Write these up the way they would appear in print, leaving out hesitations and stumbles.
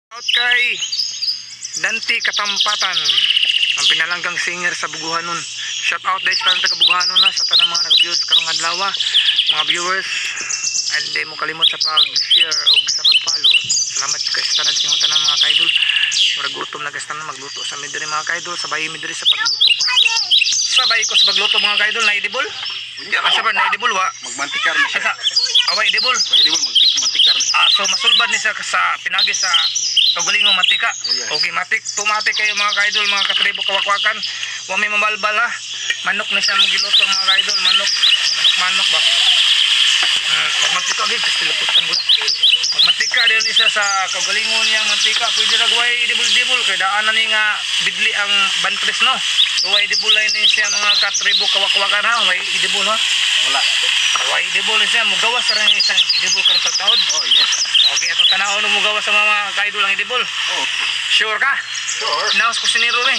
Out kay Dante Katampatan, ang pinalanggang singer sa Buguhanon. Shout out guys sa taga Buguhanon na sa tanang mga nag-views karong adlaw, mga viewers. And di mo kalimot sa pag-share o sa mag-follow. Salamat kay sa tanan sa tanan mga kaidol. Murag gutom na guys tanan magluto sa midri mga kaidol, sabay midri sa pagluto. Sabay ko sa pagluto mga kaidol na edible. Asa ba na edible wa? Magmantikar na siya. Away edible. Edible mantikar. So masulbad ni sa pinagi sa kagulingong matika. Oh, yes. Okay, tumatik kayo mga kaidol, mga katribo kawakwakan. Wa may mabalbal ha. Manok na siya mo giluto mga kaidol, manok ba. Pagmantika gid stilaputan ko. Pagmantika din isa sa kagalingon niyang mantika, pwede ra guway dibul-dibul kay daan na ni nga bidli ang bantres no. Guway dibulay ni siya mga katribo kawakwakan ha, way dibul ha. Wala. Way dibul siya mo gawas ra ni isang dibul karong taod. Oh, yes. Okay, ato tanaw mo gawas sa mga kaidol ang idibol. Oh. Sure ka? Sure. Naos ko siniro ni.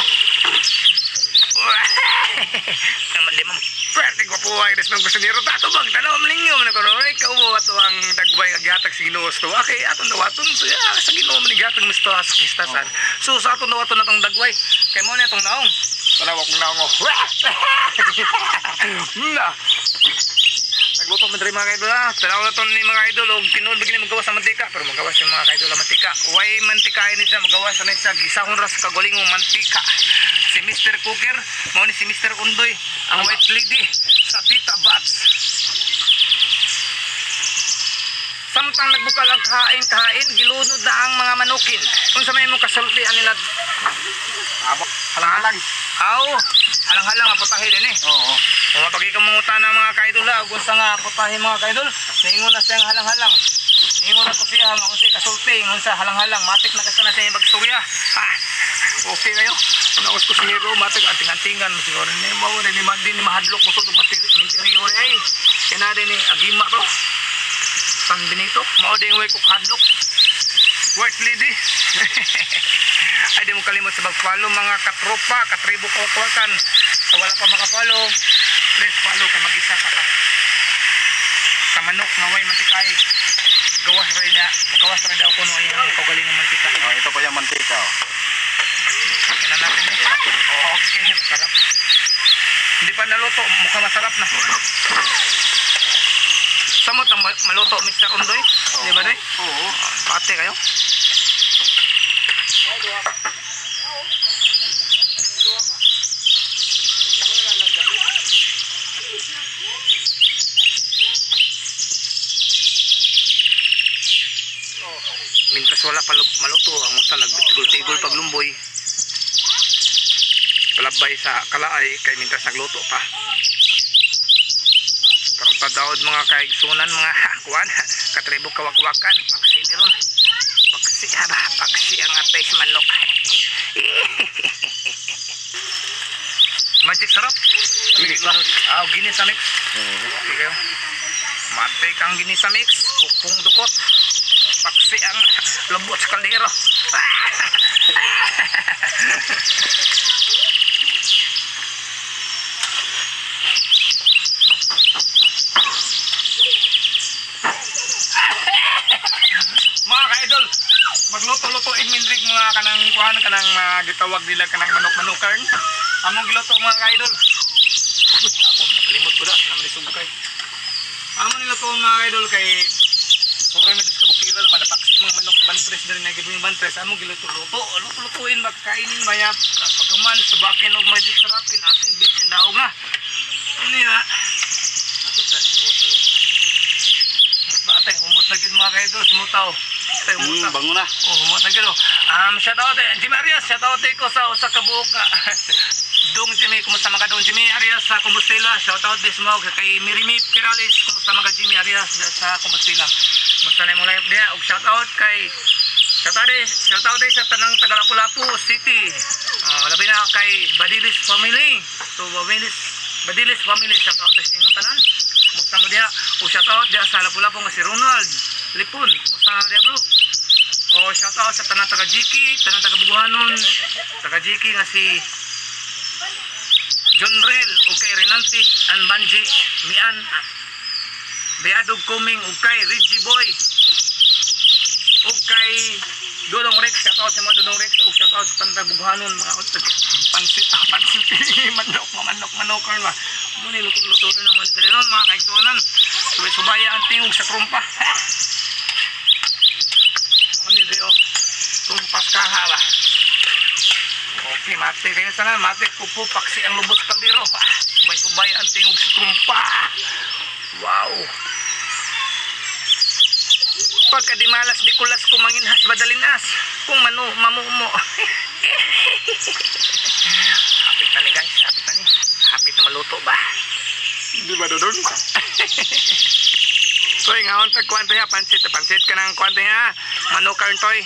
Naman di mo pwede ko po ay resmang ko siniro. Tato bang tanaw malingaw na ko ron. Ikaw mo ato ang dagbay aghatag sa Ginoo to. Okay, ato dawaton to ya sa Ginoo man gatag misto as kistasan. So sa ato dawaton natong dagway. Kay mo na itong naong. Tanaw akong naong. Na. Nagluto man diri mga kaidol ha. Tanaw na to ni mga idol og tinuod begini magawas sa mantika pero magawas yung mga kaidol ang mantika. Way mantika ini siya magawas sa isa gisahon ra sa kagulingong mantika. Si Mr. Cooker, mao ni si Mr. Undoy, ang white lady sa Tita Bats. Samtang nagbukal ang kahain, gilunod na ang mga manukin. Unsa may mo kasulti anila Abok. Halang-halang. aw, halang-halang aputahe din eh. Oo. Kung mapagi ka mga ng mga kaidol ha, kung sa nga putahe mga kaidol, naingon na siyang halang-halang. Naingon na to siya, nga usay kasulti, ingon sa halang-halang, matik na kasi na siya yung bagstorya. Ha, okay kayo. Naos ko siniro, matik ating-atingan, siguro ni mo, ni mahadlok mo so, minteriyo ay, kaya na rin ni Agima to. San Benito, mao din way ko kahadlok. White lady. Ay di mo kalimot sa mag-follow mga katropa, katribo kawakwakan. Sa wala pa maka-follow, please follow ka mag-isa ka sa manok nga way mantikay. Magawas rin daw kuno yung kagaling ng mantika. Oh, ito pa yung mantika. Oh. Kina natin eh. Okay, masarap. Hindi pa naluto, mukhang masarap na. Samot ang maluto, Mr. Undoy. Oh. Di ba doy? Oo. Pate kayo. Mintras wala pa maluto ang usa nagtigol-tigol paglumboy. Palabay sa kalaay kay mintras nagluto pa. Karong tadaod mga kaigsunan mga kuan, katribo kawakwakan, paksi ni ron. Paksi ang atay sa manok. Magic sarap. Ginis ba? Ginis sa mix. Okay kayo. Matay kang ginis sa mix, pupong dukot. Paksi ang lubot sa kaldero. Mga ka-idol, magluto-lutoin mindrig mga kanang kuhan, kanang gitawag nila kanang manok-manokern. Among giluto mga ka-idol. Ako nakalimot ko na, naman isugkay. Among niluto mga ka-idol kay puro medyo sa bukira naman, napaksi mga manok bantres na rin na gibong bantres. Among giluto-luto, luto-lutuin, magkainin maya. Pagkuman, sabakin o medyo sarapin, asin, bitin, daog na. Ano yun ha? Humot na gid mga kaidol, sumutaw. Bango na. Oh, humot na gid. Shout out Jimmy Arias, shout out ko sa usa ka buok nga. Dong Jimmy, kumusta mga Dong Jimmy Arias sa Compostela? Shout out this mo kay Mirimi Pirales, kumusta mga Jimmy Arias sa Compostela? Kumusta na mo live dia? Og shout out sa tanang taga Lapu-Lapu City. Labi na kay Badilis family. So Badilis family, shout out sa inyong tanan. Kumusta mo dia? O shout out dia sa Lapu-Lapu nga si Ronald Lipon. Kumusta dia bro? O shout out sa tanang taga Jiki, tanang taga Buguhanon, taga Jiki nga si John Rel, o kay Renanti and Banji Mian, Beadog Kuming, o kay Reggie Boy, o kay Dulong Red Rex, shout out sa mga Dodong Rex, o shout out sa Tandabughanon, mga utag, pansit, manok, ba? Muna luto-luto rin naman dito rin, mga kaigsunan. Subay-subaya ang tingog sa trumpa. Ano nito, trumpas kaha ba? Okay, mati kayo sana, mati pupo, paksi ang lubot kaldero. Subay-subaya ang tingog sa trumpa. Wow! Pagkadimalas di kulas ko manginhas badalinas kung mamumo. Hapit na ni guys, hapit na maluto ba? Di ba doon? Toy nga on tag kwante ha, pansit ka ng kwante ha. Manok karon toy.